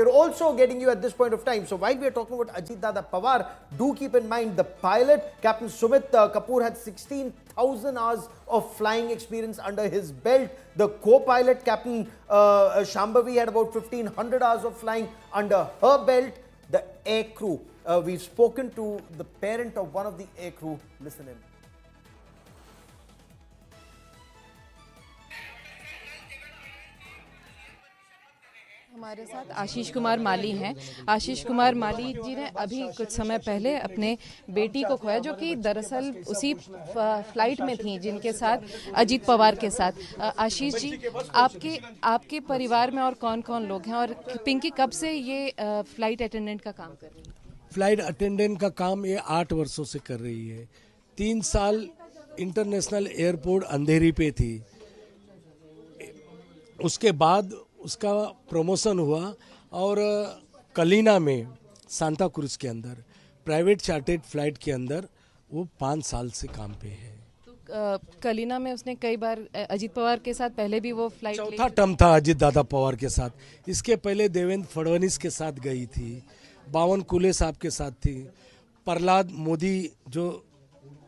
we are also getting you at this point of time. So while we are talking about Ajit Dada Pawar, do keep in mind the pilot, Captain Sumit Kapoor, had 16,000 hours of flying experience under his belt. The co-pilot, Captain Shambhavi, had about 1,500 hours of flying under her belt. The air crew, we've spoken to the parent of one of the air crew. Listen in. हमारे साथ आशीष कुमार माली हैं। आशीष कुमार माली जी ने अभी कुछ समय पहले अपने बेटी को खोया, जो कि दरअसल उसी फ्लाइट में थी जिनके साथ अजीत पवार के साथ। आशीष जी, आपके परिवार में और कौन कौन लोग हैं, और पिंकी कब से ये फ्लाइट अटेंडेंट का काम कर रही है? फ्लाइट अटेंडेंट का काम ये 8 वर्षों से कर रही है। 3 साल इंटरनेशनल एयरपोर्ट अंधेरी पे थी। उसके बाद उसका प्रमोशन हुआ और कलीना में सांता क्रूज के अंदर प्राइवेट चार्टर्ड फ्लाइट के अंदर वो 5 साल से काम पे है। तो कलीना में उसने कई बार अजीत पवार के साथ पहले भी वो फ्लाइट चौथा टर्म था अजीत दादा पवार के साथ। इसके पहले देवेंद्र फडणवीस के साथ गई थी, बावन कुले साहब के साथ थी, प्रहलाद मोदी जो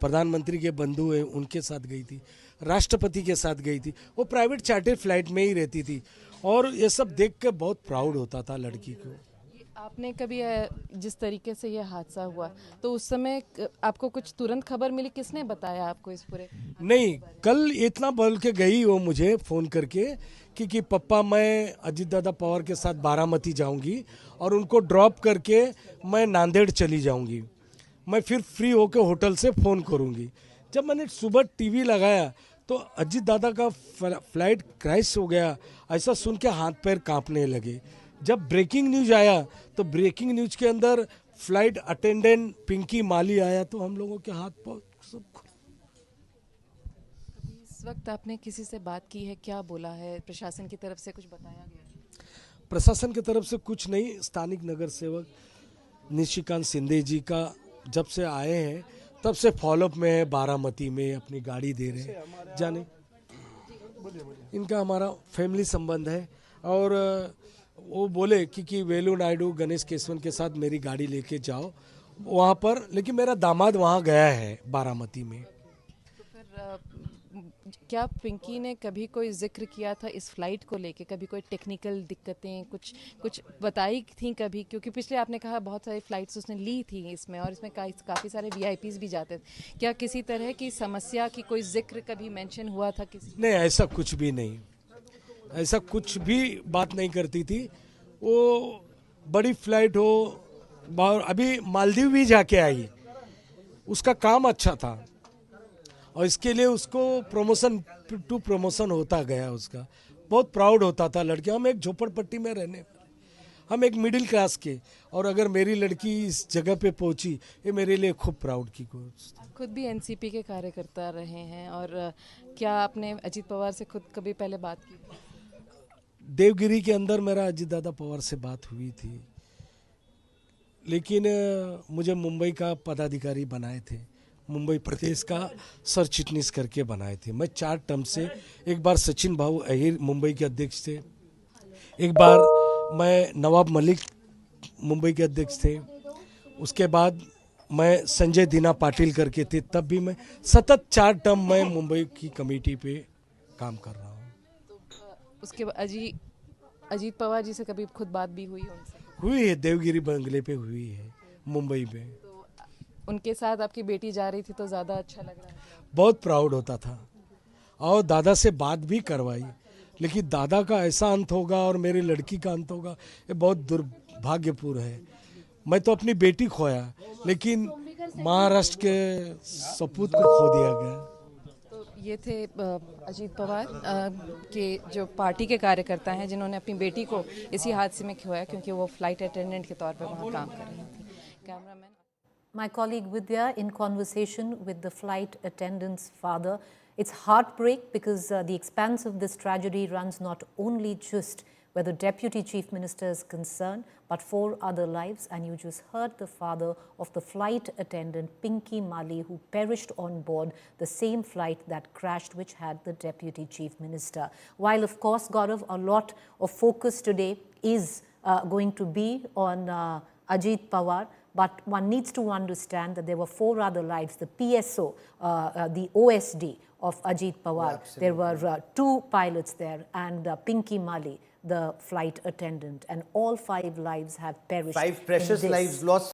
प्रधानमंत्री के बंधु हैं उनके साथ गई थी, राष्ट्रपति के साथ गई थी। वो प्राइवेट चार्टर्ड फ्लाइट में ही रहती थी और ये सब देख के बहुत प्राउड होता था लड़की को। आपने कभी जिस तरीके से ये हादसा हुआ तो उस समय आपको कुछ तुरंत खबर मिली? किसने बताया आपको इस पूरे? नहीं, कल इतना बोल के गई वो मुझे फ़ोन करके कि पप्पा मैं अजीत दादा पवार के साथ बारामती जाऊंगी और उनको ड्रॉप करके मैं नांदेड़ चली जाऊंगी, मैं फिर फ्री होकर होटल से फ़ोन करूंगी। जब मैंने सुबह टीवी लगाया तो अजीत दादा का फ्लाइट क्रैश हो गया, ऐसा सुन के हाथ पैर कांपने लगे। जब ब्रेकिंग न्यूज आया तो ब्रेकिंग न्यूज के अंदर फ्लाइट अटेंडेंट पिंकी माली आया तो हम लोगों के हाथ पाँव सब। इस वक्त आपने किसी से बात की है? क्या बोला है? प्रशासन की तरफ से कुछ बताया गया? प्रशासन की तरफ से कुछ नहीं। स्थानिक नगर सेवक निशिकांत शिंदे जी का जब से आए हैं तब से फॉलोअप में है, बारामती में अपनी गाड़ी दे रहे हैं जाने। इनका हमारा फैमिली संबंध है और वो बोले कि वेलू नायडू गणेश केसवन के साथ मेरी गाड़ी लेके जाओ वहाँ पर, लेकिन मेरा दामाद वहाँ गया है बारामती में। तो फिर क्या पिंकी ने कभी कोई जिक्र किया था इस फ्लाइट को लेके? कभी कोई टेक्निकल दिक्कतें कुछ बताई थी कभी? क्योंकि पिछले आपने कहा बहुत सारी फ्लाइट्स उसने ली थी इसमें और इसमें काफ़ी सारे वीआईपीज भी जाते थे। क्या किसी तरह की समस्या की कोई जिक्र कभी मेंशन हुआ था किसी? नहीं, ऐसा कुछ भी नहीं, ऐसा कुछ भी बात नहीं करती थी वो। बड़ी फ्लाइट हो, अभी मालदीव भी जाके आई, उसका काम अच्छा था और इसके लिए उसको प्रमोशन होता गया। उसका बहुत प्राउड होता था लड़की। हम एक झोपड़पट्टी में रहने, हम एक मिडिल क्लास के, और अगर मेरी लड़की इस जगह पे पहुंची ये मेरे लिए खूब प्राउड की कुछ। खुद भी एनसीपी के कार्यकर्ता रहे हैं और क्या आपने अजीत पवार से खुद कभी पहले बात की? देवगिरी के अंदर मेरा अजीत दादा पवार से बात हुई थी, लेकिन मुझे मुंबई का पदाधिकारी बनाए थे, मुंबई प्रदेश का सर चिटनीस करके बनाए थे। मैं 4 टर्म से, एक बार सचिन भाऊ अहिर मुंबई के अध्यक्ष थे, एक बार मैं नवाब मलिक मुंबई के अध्यक्ष थे, उसके बाद मैं संजय दीना पाटिल करके थे, तब भी मैं सतत 4 टर्म मैं मुंबई की कमेटी पे काम कर रहा हूँ। तो उसके बाद अजीत पवार जी से कभी खुद बात भी हुई उनसे? हुई है, देवगिरी बंगले पे हुई है मुंबई में। तो उनके साथ आपकी बेटी जा रही थी तो ज़्यादा अच्छा लग रहा है? बहुत प्राउड होता था और दादा से बात भी करवाई, लेकिन दादा का ऐसा अंत होगा और मेरी लड़की का अंत होगा, ये बहुत दुर्भाग्यपूर्ण है। मैं तो अपनी बेटी खोया, लेकिन महाराष्ट्र के सपूत को खो दिया गया। तो ये थे अजीत पवार के जो पार्टी के कार्यकर्ता हैं जिन्होंने अपनी बेटी को इसी हादसे में खोया क्योंकि वो फ्लाइट अटेंडेंट के तौर पर वहाँ काम कर रही थी। Cameraman My colleague Vidya in conversation with the flight attendant's father. It's heartbreak because the expanse of this tragedy runs not only just where the Deputy Chief Minister is concerned, but 4 other lives. And you just heard the father of the flight attendant, Pinky Mali, who perished on board the same flight that crashed, which had the Deputy Chief Minister. While, of course, Gaurav, a lot of focus today is going to be on Ajit Pawar, but one needs to understand that there were 4 other lives, the PSO, the OSD of Ajit Pawar. There were 2 pilots there, and Pinky Mali, the flight attendant, and all 5 lives have perished. 5 precious in this. lives lost.